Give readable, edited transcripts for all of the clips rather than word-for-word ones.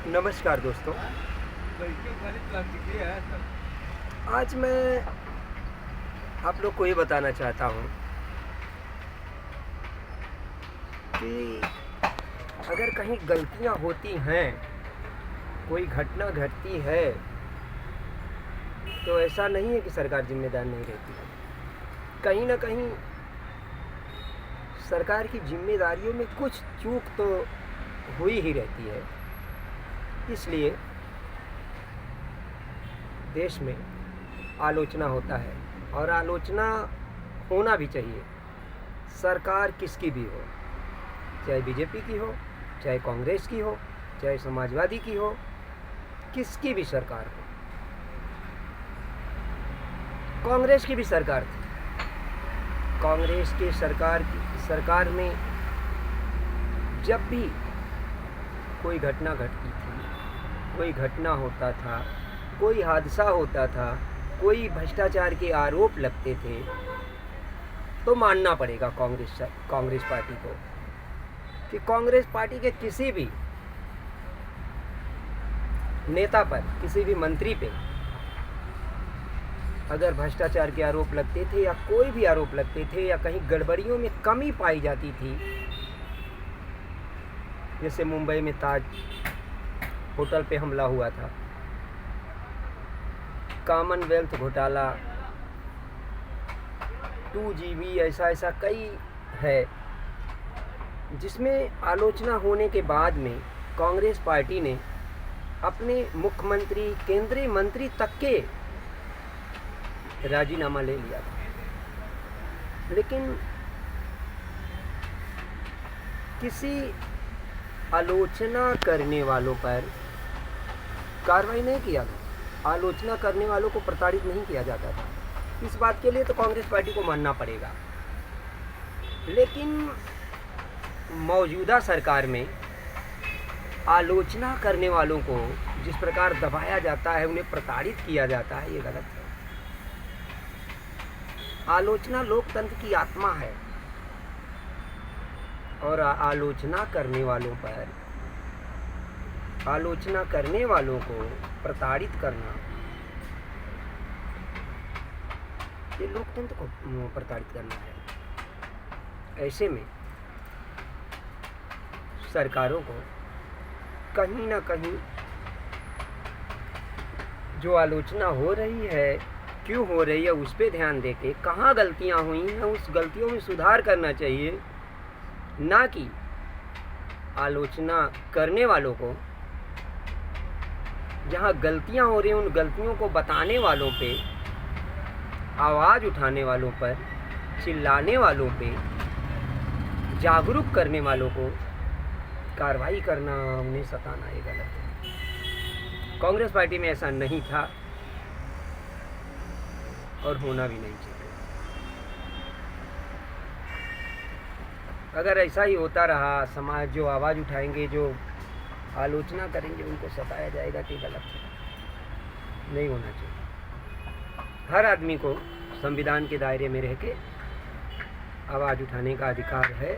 नमस्कार दोस्तों। आज मैं आप लोग को ये बताना चाहता हूँ कि अगर कहीं गलतियाँ होती हैं, कोई घटना घटती है, तो ऐसा नहीं है कि सरकार जिम्मेदार नहीं रहती है। कहीं ना कहीं सरकार की जिम्मेदारियों में कुछ चूक तो हुई ही रहती है। इसलिए देश में आलोचना होता है और आलोचना होना भी चाहिए। सरकार किसकी भी हो, चाहे बीजेपी की हो, चाहे कांग्रेस की हो, चाहे समाजवादी की हो, किसकी भी सरकार हो। कांग्रेस की भी सरकार थी। कांग्रेस की सरकार में जब भी कोई घटना घटती थी, कोई घटना होता था, कोई हादसा होता था, कोई भ्रष्टाचार के आरोप लगते थे, तो मानना पड़ेगा कांग्रेस पार्टी को कि कांग्रेस पार्टी के किसी भी नेता पर, किसी भी मंत्री पे अगर भ्रष्टाचार के आरोप लगते थे या कोई भी आरोप लगते थे या कहीं गड़बड़ियों में कमी पाई जाती थी, जैसे मुंबई में ताज होटल पे हमला हुआ था, कॉमनवेल्थ घोटाला, 2GB, ऐसा कई है जिसमें आलोचना होने के बाद में कांग्रेस पार्टी ने अपने मुख्यमंत्री, केंद्रीय मंत्री तक के राजीनामा ले लिया था। लेकिन किसी आलोचना करने वालों पर कार्रवाई नहीं किया गया। आलोचना करने वालों को प्रताड़ित नहीं किया जाता था। इस बात के लिए तो कांग्रेस पार्टी को मानना पड़ेगा। लेकिन मौजूदा सरकार में आलोचना करने वालों को जिस प्रकार दबाया जाता है, उन्हें प्रताड़ित किया जाता है, ये गलत है। आलोचना लोकतंत्र की आत्मा है और आलोचना करने वालों को प्रताड़ित करना, ये लोकतंत्र को प्रताड़ित करना है। ऐसे में सरकारों को कहीं ना कहीं जो आलोचना हो रही है, क्यों हो रही है, उस पर ध्यान देके कहाँ गलतियाँ हुई हैं, उस गलतियों में सुधार करना चाहिए, ना कि आलोचना करने वालों को, जहाँ गलतियाँ हो रही हैं उन गलतियों को बताने वालों पे, आवाज़ उठाने वालों पर, चिल्लाने वालों पे, जागरूक करने वालों को कार्रवाई करना, उन्हें सताना, ये गलत है। कांग्रेस पार्टी में ऐसा नहीं था और होना भी नहीं चाहिए। अगर ऐसा ही होता रहा, समाज जो आवाज़ उठाएंगे, जो आलोचना करेंगे, उनको सताया जाएगा, कि गलत है, नहीं होना चाहिए। हर आदमी को संविधान के दायरे में रह के आवाज़ उठाने का अधिकार है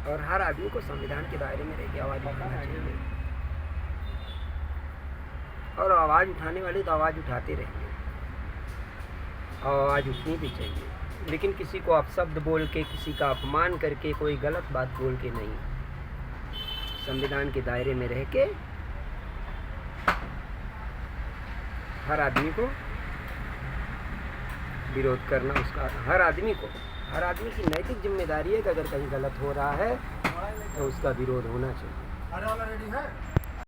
और हर आदमी को संविधान के दायरे में रह के आवाज़ उठाना चाहिए। और आवाज़ उठाने वाले तो आवाज़ उठाते रहेंगे, आवाज़ उठनी भी चाहिए, लेकिन किसी को अपशब्द बोल के, किसी का अपमान करके, कोई गलत बात बोल के नहीं। संविधान के दायरे में रह के हर आदमी को विरोध करना, उसका हर आदमी की नैतिक जिम्मेदारी है कि अगर कहीं गलत हो रहा है तो उसका विरोध होना चाहिए।